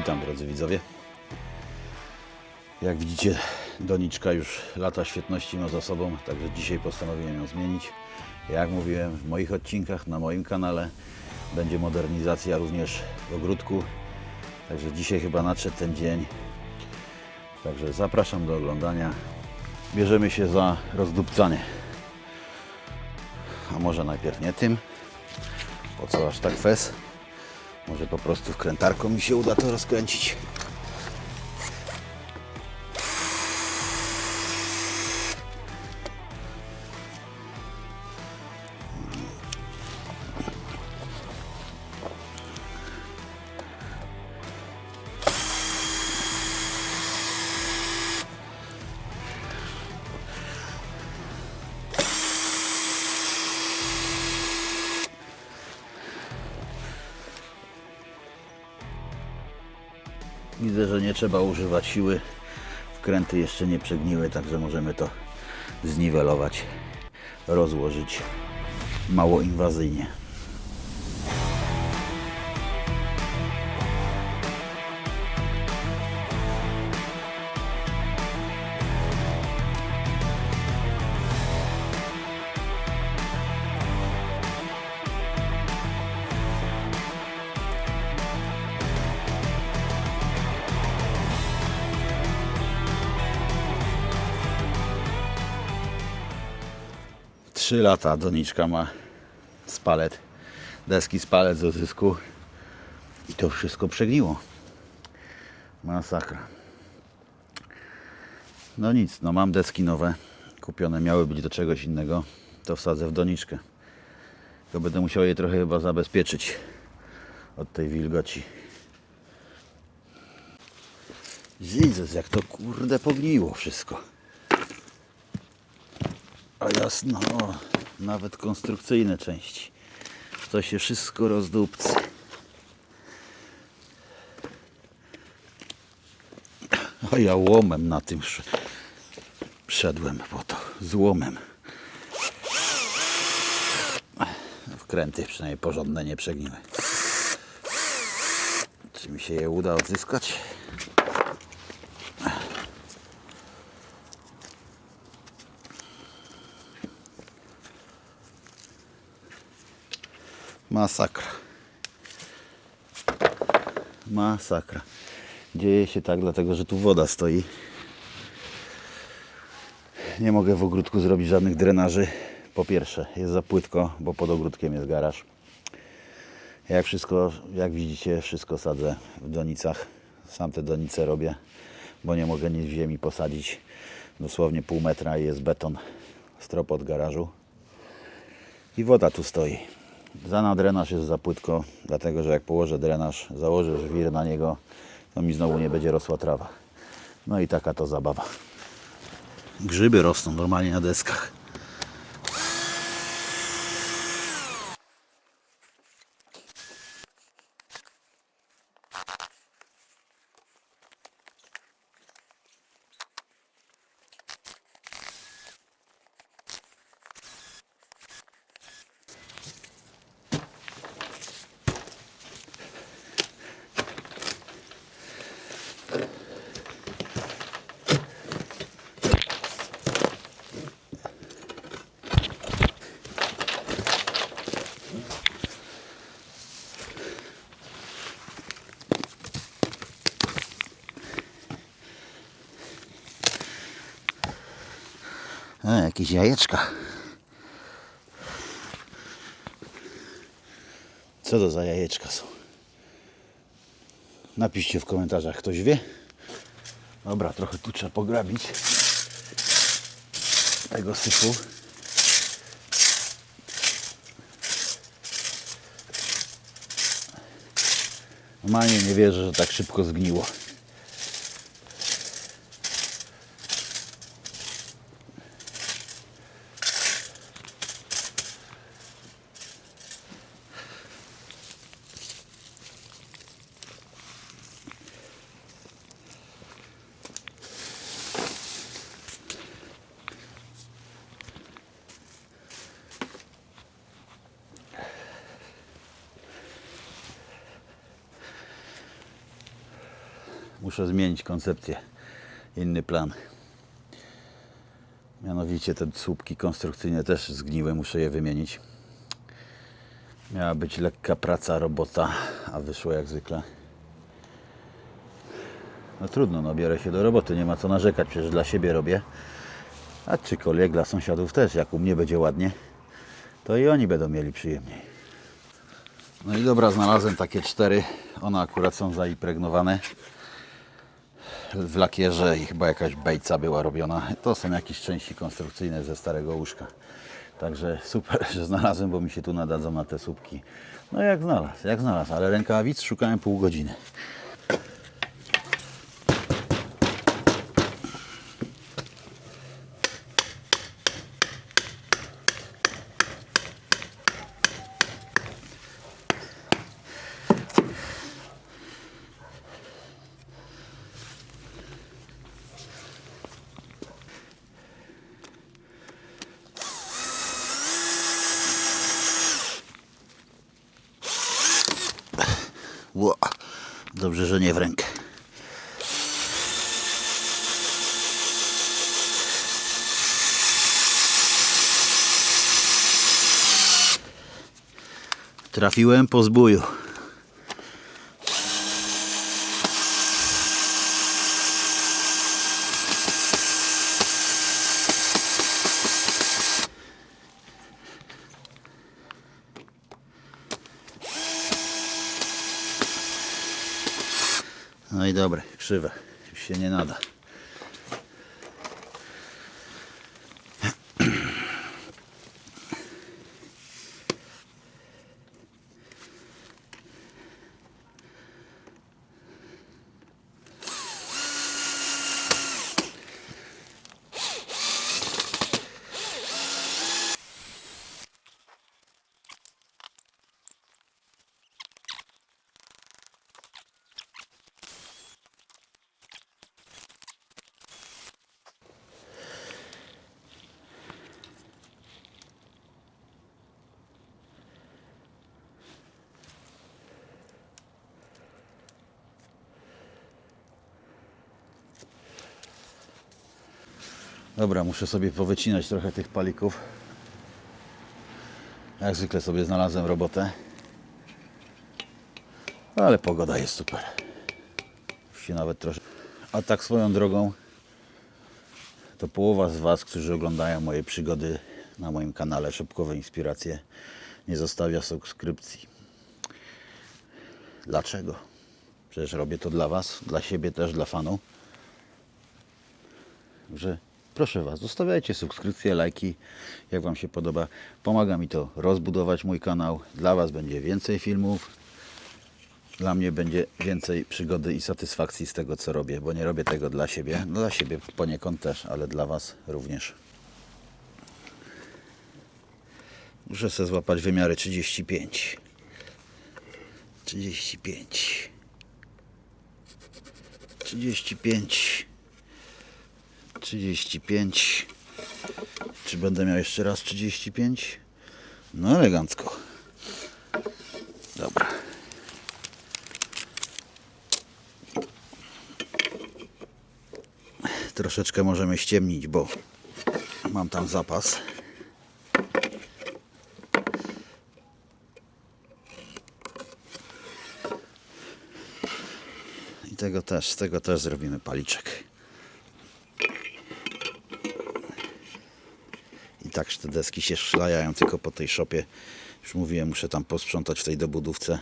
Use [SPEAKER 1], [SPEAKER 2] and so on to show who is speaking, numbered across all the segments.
[SPEAKER 1] Witam drodzy widzowie. Jak widzicie, doniczka już lata świetności ma za sobą, także dzisiaj postanowiłem ją zmienić. Jak mówiłem w moich odcinkach na moim kanale, będzie modernizacja również w ogródku. Także dzisiaj chyba nadszedł ten dzień. Także zapraszam do oglądania. Bierzemy się za rozdupcanie. A może najpierw nie tym? Po co aż tak fes? Może po prostu wkrętarką mi się uda to rozkręcić. Widzę, że nie trzeba używać siły. Wkręty jeszcze nie przegniły, także możemy to zniwelować, rozłożyć mało inwazyjnie. Trzy lata doniczka ma z palet, deski z palet z odzysku i to wszystko przegniło. Masakra. No nic, no mam deski nowe, kupione, miały być do czegoś innego, to wsadzę w doniczkę. To będę musiał je trochę chyba zabezpieczyć od tej wilgoci. Jezus, jak to kurde pogniło wszystko. A jasno, nawet konstrukcyjne części. To się wszystko rozdupcy. A ja łomem na tym szedłem po to, złomem. Wkręty przynajmniej porządne nie przegniły. Czy mi się je uda odzyskać? Masakra. Masakra. Dzieje się tak, dlatego że tu woda stoi. Nie mogę w ogródku zrobić żadnych drenaży. Po pierwsze, jest za płytko, bo pod ogródkiem jest garaż. Jak widzicie, wszystko sadzę w donicach. Sam te donice robię, bo nie mogę nic w ziemi posadzić. Dosłownie pół metra i jest beton. Strop od garażu. I woda tu stoi. Na drenaż jest za płytko, dlatego że jak położę drenaż, założę żwir na niego, to mi znowu nie będzie rosła trawa. No i taka to zabawa. Grzyby rosną normalnie na deskach. Jakieś jajeczka. Co to za jajeczka są? Napiszcie w komentarzach, ktoś wie. Dobra, trochę tu trzeba pograbić tego syfu. Normalnie nie wierzę, że tak szybko zgniło. muszę zmienić koncepcję, inny plan. Mianowicie te słupki konstrukcyjne też zgniły, muszę je wymienić. Miała być lekka praca, robota, a wyszło jak zwykle. No trudno, no biorę się do roboty, nie ma co narzekać, przecież dla siebie robię. A czykolwiek dla sąsiadów też, jak u mnie będzie ładnie, to i oni będą mieli przyjemniej. No i dobra, znalazłem takie 4, one akurat są zaimpregnowane w lakierze i chyba jakaś bejca była robiona. To są jakieś części konstrukcyjne ze starego łóżka. Także super, że znalazłem, bo mi się tu nadadzą na te słupki. No jak znalazł, ale rękawic szukałem pół godziny. Ło, dobrze, że nie w rękę. Trafiłem po zbóju. No i dobre, krzywe, już się nie nada. Dobra, muszę sobie powycinać trochę tych palików. Jak zwykle sobie znalazłem robotę. Ale pogoda jest super. Już się nawet troszkę... A tak swoją drogą, to połowa z Was, którzy oglądają moje przygody na moim kanale Szopkowe Inspiracje, nie zostawia subskrypcji. Dlaczego? Przecież robię to dla Was, dla siebie też, dla fanów. Że proszę Was, zostawiajcie subskrypcje, lajki, jak Wam się podoba. Pomaga mi to rozbudować mój kanał. Dla Was będzie więcej filmów. Dla mnie będzie więcej przygody i satysfakcji z tego, co robię, bo nie robię tego dla siebie. Dla siebie poniekąd też, ale dla Was również. Muszę sobie złapać wymiary 35. 35. 35. 35. Czy będę miał jeszcze raz 35? No elegancko. Dobra. Troszeczkę możemy ściemnić, bo mam tam zapas. I z tego też zrobimy paliczek. I tak te deski się szlajają tylko po tej szopie. Już mówiłem, muszę tam posprzątać w tej dobudówce.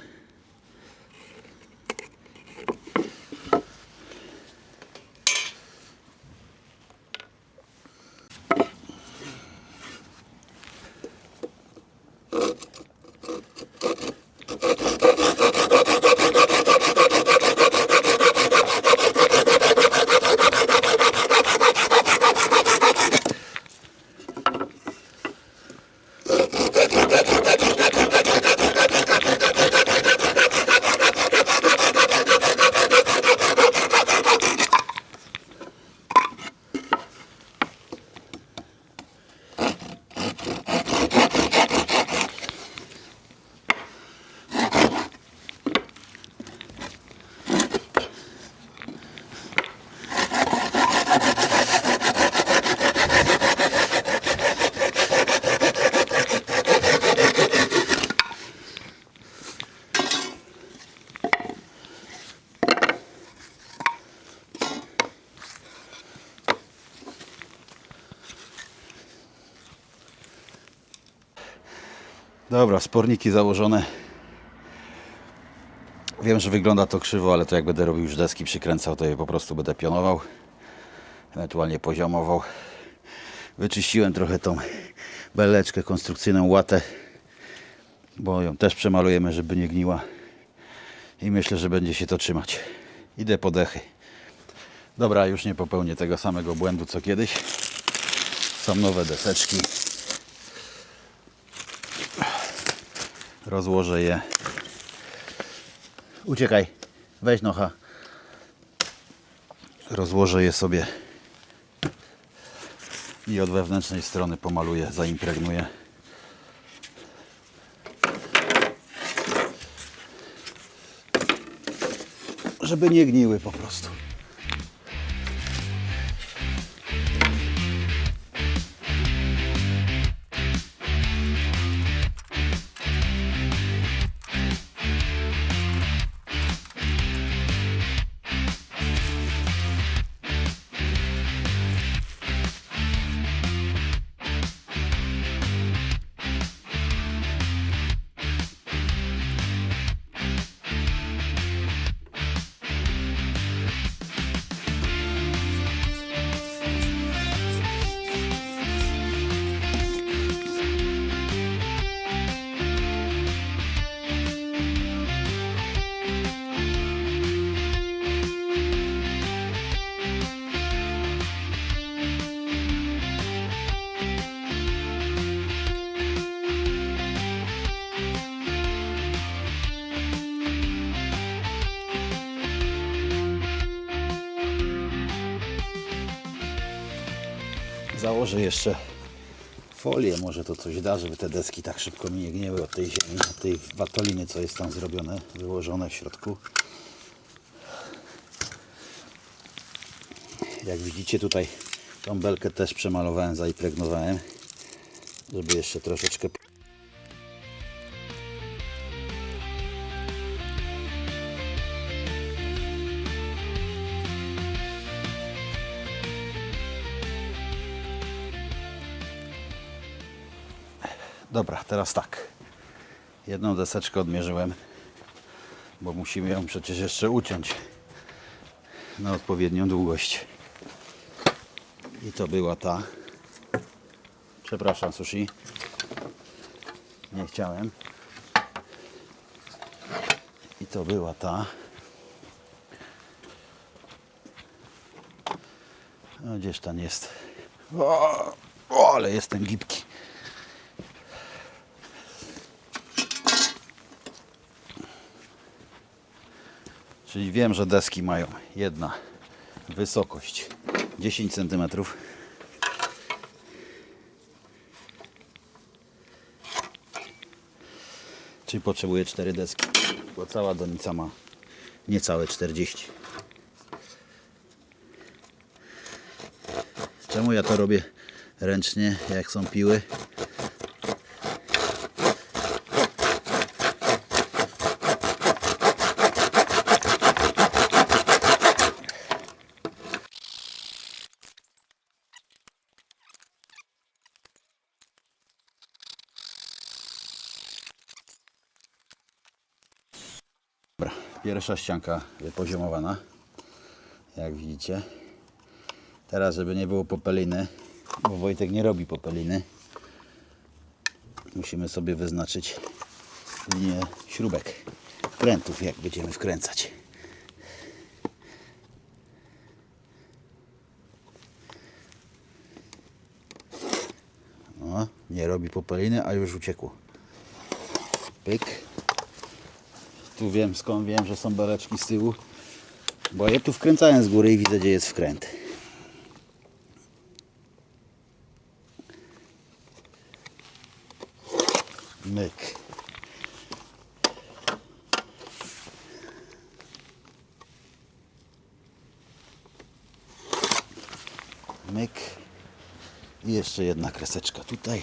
[SPEAKER 1] Dobra, sporniki założone. Wiem, że wygląda to krzywo, ale to jak będę robił już deski, przykręcał, to je po prostu będę pionował. Ewentualnie poziomował. Wyczyściłem trochę tą beleczkę, konstrukcyjną łatę, bo ją też przemalujemy, żeby nie gniła. I myślę, że będzie się to trzymać. Idę po dechy. Dobra, już nie popełnię tego samego błędu co kiedyś. Są nowe deseczki. Rozłożę je. Uciekaj. Weź nocha. Rozłożę je sobie i od wewnętrznej strony pomaluję, zaimpregnuję. Żeby nie gniły po prostu. Założę jeszcze folię, może to coś da, żeby te deski tak szybko mi nie gniły od tej ziemi, od tej watoliny, co jest tam zrobione, wyłożone w środku. Jak widzicie, tutaj tą belkę też przemalowałem, zaimpregnowałem, żeby jeszcze troszeczkę. Dobra, teraz tak. Jedną deseczkę odmierzyłem, bo musimy ją przecież jeszcze uciąć na odpowiednią długość. I to była ta. Przepraszam, sushi. Nie chciałem. I to była ta. No, gdzieś tam jest. O, ale jestem gibki. Czyli wiem, że deski mają jedna wysokość 10 cm. Czyli potrzebuję 4 deski, bo cała donica ma niecałe 40. Czemu ja to robię ręcznie, jak są piły? Dobra, pierwsza ścianka wypoziomowana, jak widzicie. Teraz, żeby nie było popeliny, bo Wojtek nie robi popeliny, musimy sobie wyznaczyć linię śrubek, wkrętów, jak będziemy wkręcać. O, nie robi popeliny, a już uciekło. Pyk. Tu wiem, skąd wiem, że są beleczki z tyłu, bo ja tu wkręcałem z góry i widzę, gdzie jest wkręt. Myk. Myk. I jeszcze jedna kreseczka tutaj.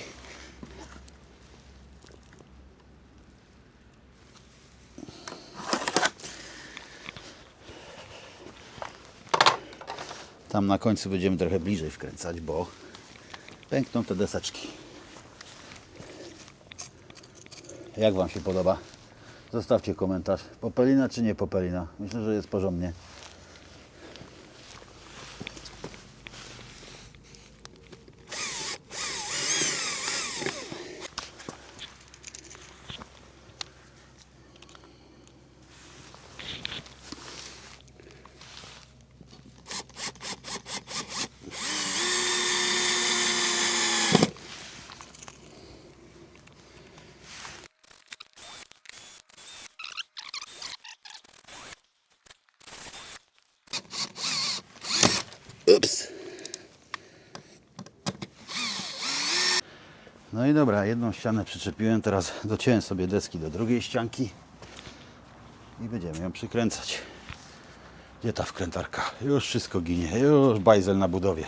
[SPEAKER 1] Tam na końcu będziemy trochę bliżej wkręcać, bo pękną te deseczki. Jak Wam się podoba? Zostawcie komentarz. Popelina czy nie popelina? Myślę, że jest porządnie. Ups. No i dobra, jedną ścianę przyczepiłem, teraz dociąłem sobie deski do drugiej ścianki i będziemy ją przykręcać. Gdzie ta wkrętarka? Już wszystko ginie, już bajzel na budowie.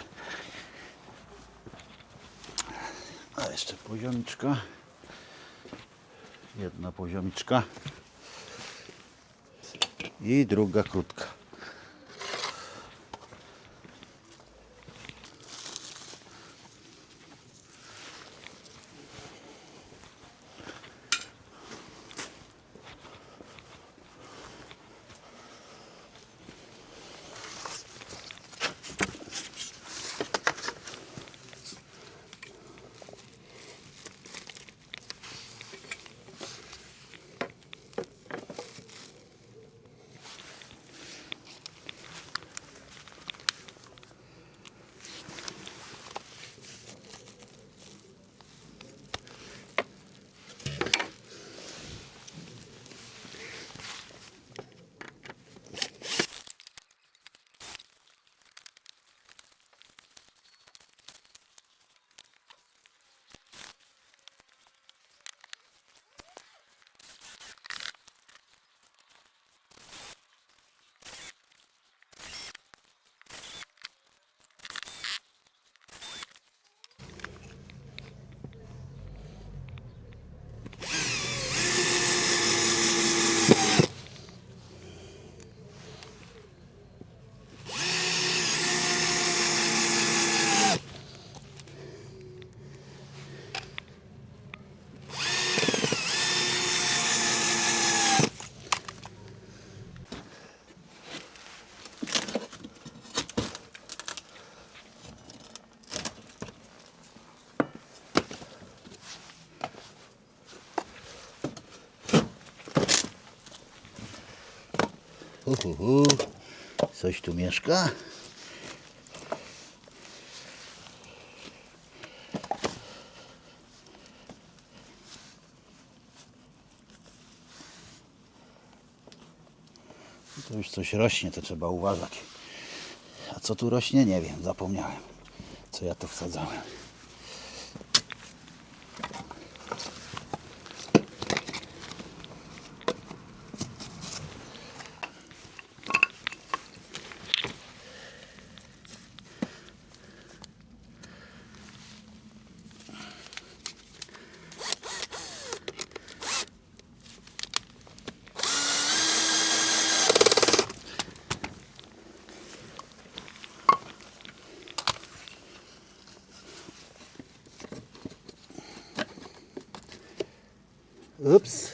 [SPEAKER 1] A jeszcze poziomiczka. Jedna poziomiczka i druga krótka. Coś tu mieszka? To już coś rośnie, to trzeba uważać. A co tu rośnie? Nie wiem, zapomniałem. Co ja tu wsadzałem. Ups.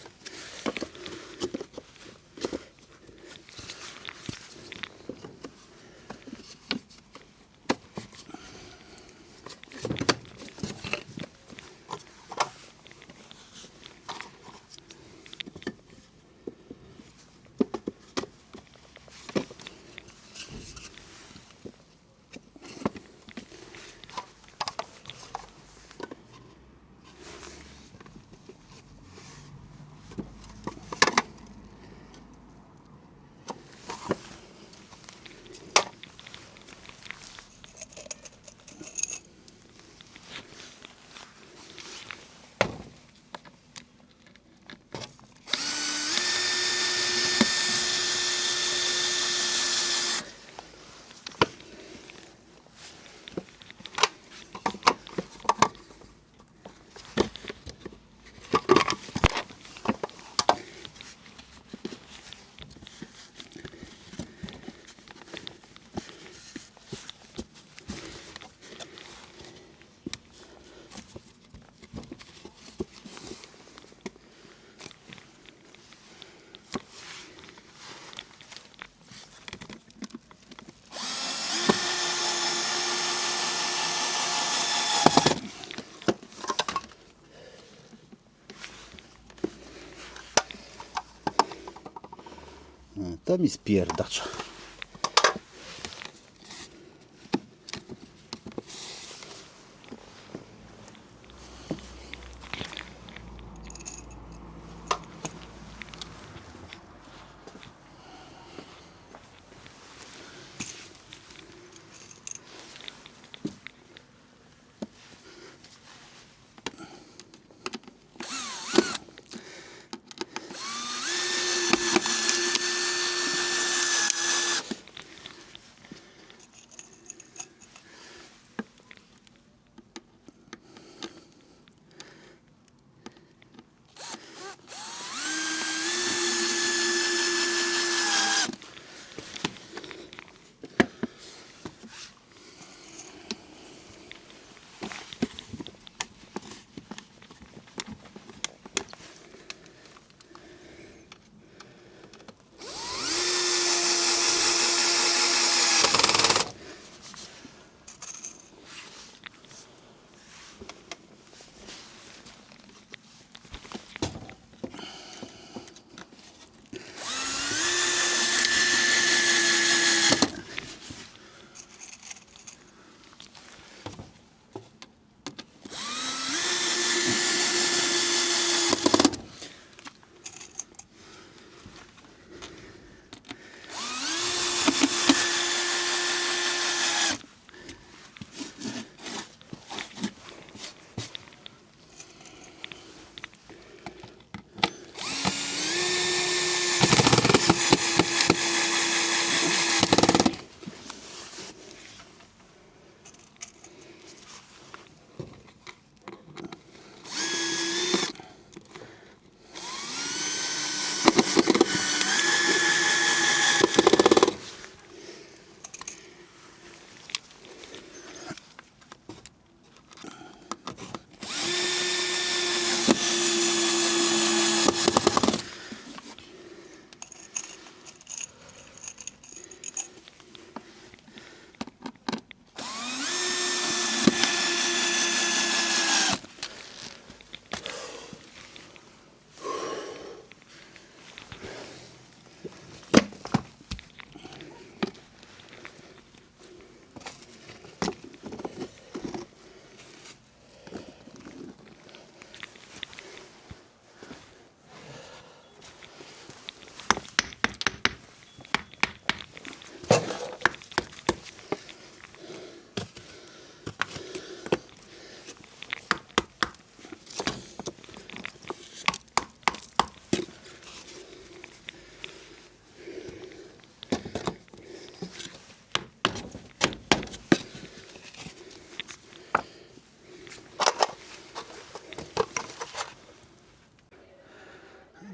[SPEAKER 1] To mi spierdacza.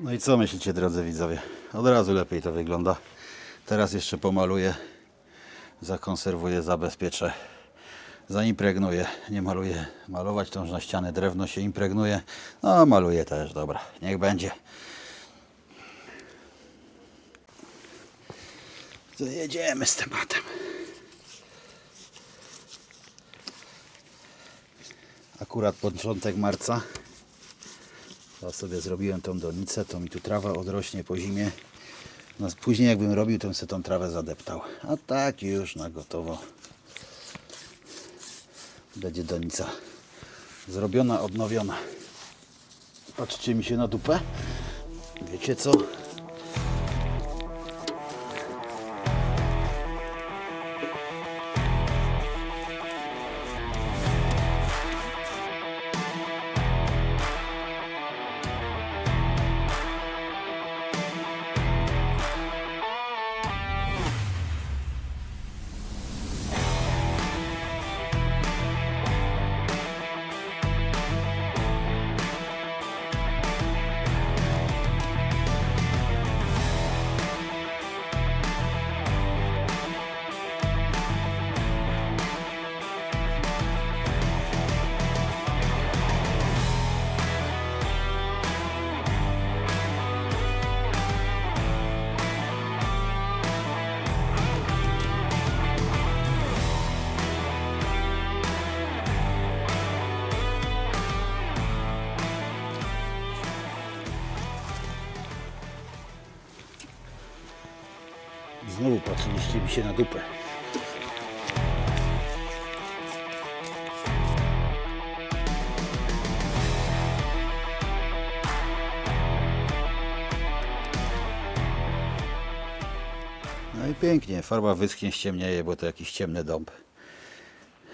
[SPEAKER 1] No i co myślicie, drodzy widzowie? Od razu lepiej to wygląda. Teraz jeszcze pomaluję, zakonserwuję, zabezpieczę, zaimpregnuję. Nie maluję. Malować to na ścianę drewno się impregnuje. No maluję też, dobra, niech będzie. To jedziemy z tematem. Akurat początek marca. Ja sobie zrobiłem tą donicę, to mi tu trawa odrośnie po zimie. No, później jakbym robił, to bym sobie tą trawę zadeptał. A tak już na gotowo będzie donica zrobiona, odnowiona. Patrzcie mi się na dupę. Wiecie co? Znowu patrzyliście mi się na dupę. No i pięknie, farba wyschnie, ściemnieje, bo to jakiś ciemny dąb.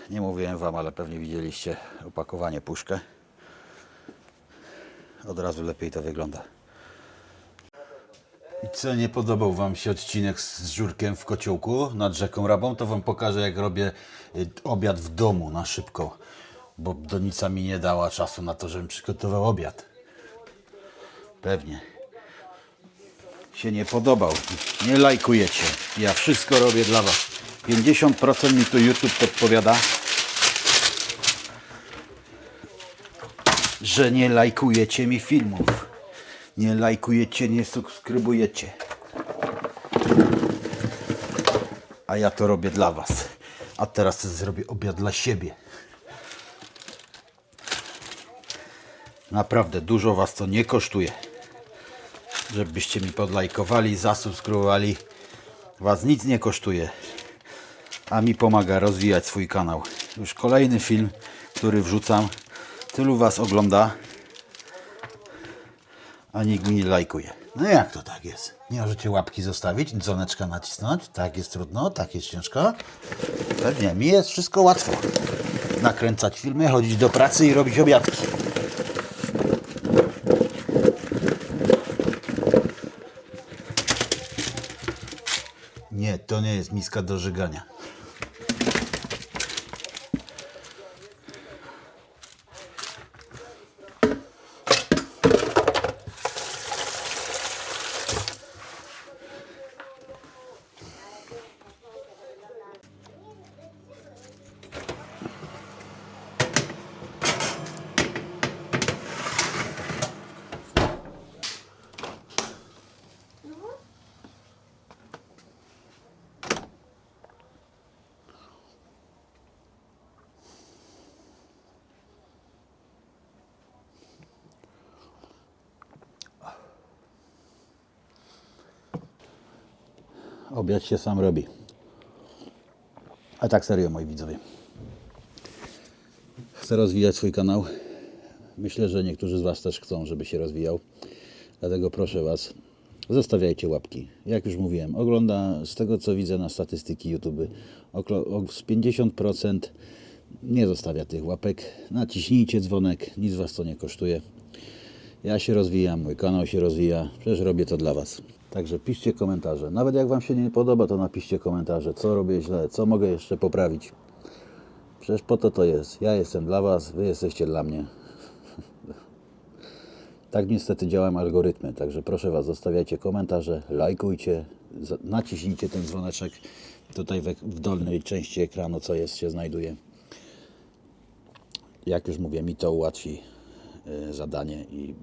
[SPEAKER 1] Nie mówiłem Wam, ale pewnie widzieliście opakowanie, puszkę. Od razu lepiej to wygląda. I co, nie podobał Wam się odcinek z Żurkiem w kociołku nad rzeką Rabą? To Wam pokażę, jak robię obiad w domu na szybko. Bo Donica mi nie dała czasu na to, żebym przygotował obiad. Pewnie się nie podobał. Nie lajkujecie. Ja wszystko robię dla Was. 50% mi tu YouTube podpowiada, że nie lajkujecie mi filmów. Nie lajkujecie, nie subskrybujecie. A ja to robię dla Was. A teraz zrobię obiad dla siebie. Naprawdę dużo Was to nie kosztuje. Żebyście mi podlajkowali, zasubskrybowali. Was nic nie kosztuje. A mi pomaga rozwijać swój kanał. Już kolejny film, który wrzucam. Tylu Was ogląda, a nikt mi nie lajkuje. No jak to tak jest? Nie możecie łapki zostawić, dzwoneczka nacisnąć? Tak jest trudno, tak jest ciężko? Pewnie, mi jest wszystko łatwo. Nakręcać filmy, chodzić do pracy i robić obiadki. Nie, to nie jest miska do żygania. Obiad się sam robi. A tak serio, moi widzowie. Chcę rozwijać swój kanał. Myślę, że niektórzy z Was też chcą, żeby się rozwijał. Dlatego proszę Was, zostawiajcie łapki. Jak już mówiłem, ogląda, z tego co widzę na statystyki YouTube, z 50% nie zostawia tych łapek. Naciśnijcie dzwonek, nic Was to nie kosztuje. Ja się rozwijam, mój kanał się rozwija, przecież robię to dla Was. Także piszcie komentarze. Nawet jak Wam się nie podoba, to napiszcie komentarze, co robię źle, co mogę jeszcze poprawić. Przecież po to jest. Ja jestem dla Was, Wy jesteście dla mnie. Tak niestety działają algorytmy, także proszę Was, zostawiajcie komentarze, lajkujcie, naciśnijcie ten dzwoneczek tutaj w dolnej części ekranu, co jest, się znajduje. Jak już mówię, mi to ułatwi zadanie i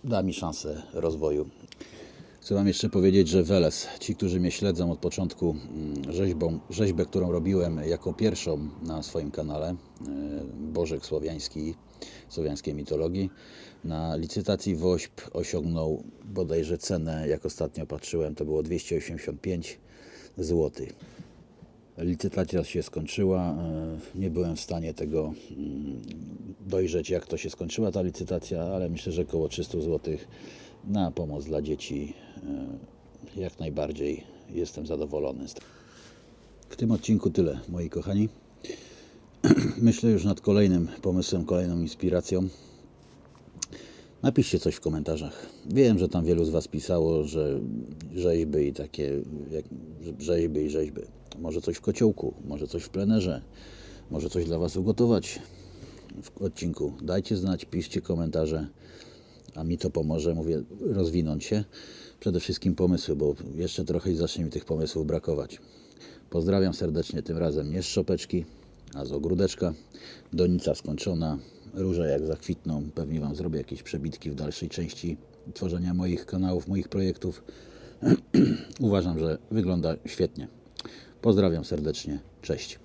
[SPEAKER 1] da mi szansę rozwoju. Chcę Wam jeszcze powiedzieć, że Weles, ci, którzy mnie śledzą od początku, rzeźbę, którą robiłem jako pierwszą na swoim kanale, Bożek Słowiański, słowiańskiej mitologii, na licytacji WOŚP osiągnął bodajże cenę, jak ostatnio patrzyłem, to było 285 zł. Licytacja się skończyła, nie byłem w stanie tego dojrzeć, jak to się skończyła ta licytacja, ale myślę, że około 300 zł na pomoc dla dzieci jak najbardziej jestem zadowolony. W tym odcinku tyle, moi kochani. Myślę już nad kolejnym pomysłem, kolejną inspiracją. Napiszcie coś w komentarzach. Wiem, że tam wielu z Was pisało, że rzeźby i takie, rzeźby i rzeźby. Może coś w kociołku, może coś w plenerze, może coś dla Was ugotować w odcinku. Dajcie znać, piszcie komentarze, a mi to pomoże, mówię, rozwinąć się. Przede wszystkim pomysły, bo jeszcze trochę i zacznie mi tych pomysłów brakować. Pozdrawiam serdecznie, tym razem nie z szopeczki, a z ogródeczka. Donica skończona, róże jak zakwitną. Pewnie Wam zrobię jakieś przebitki w dalszej części tworzenia moich kanałów, moich projektów. Uważam, że wygląda świetnie. Pozdrawiam serdecznie, cześć.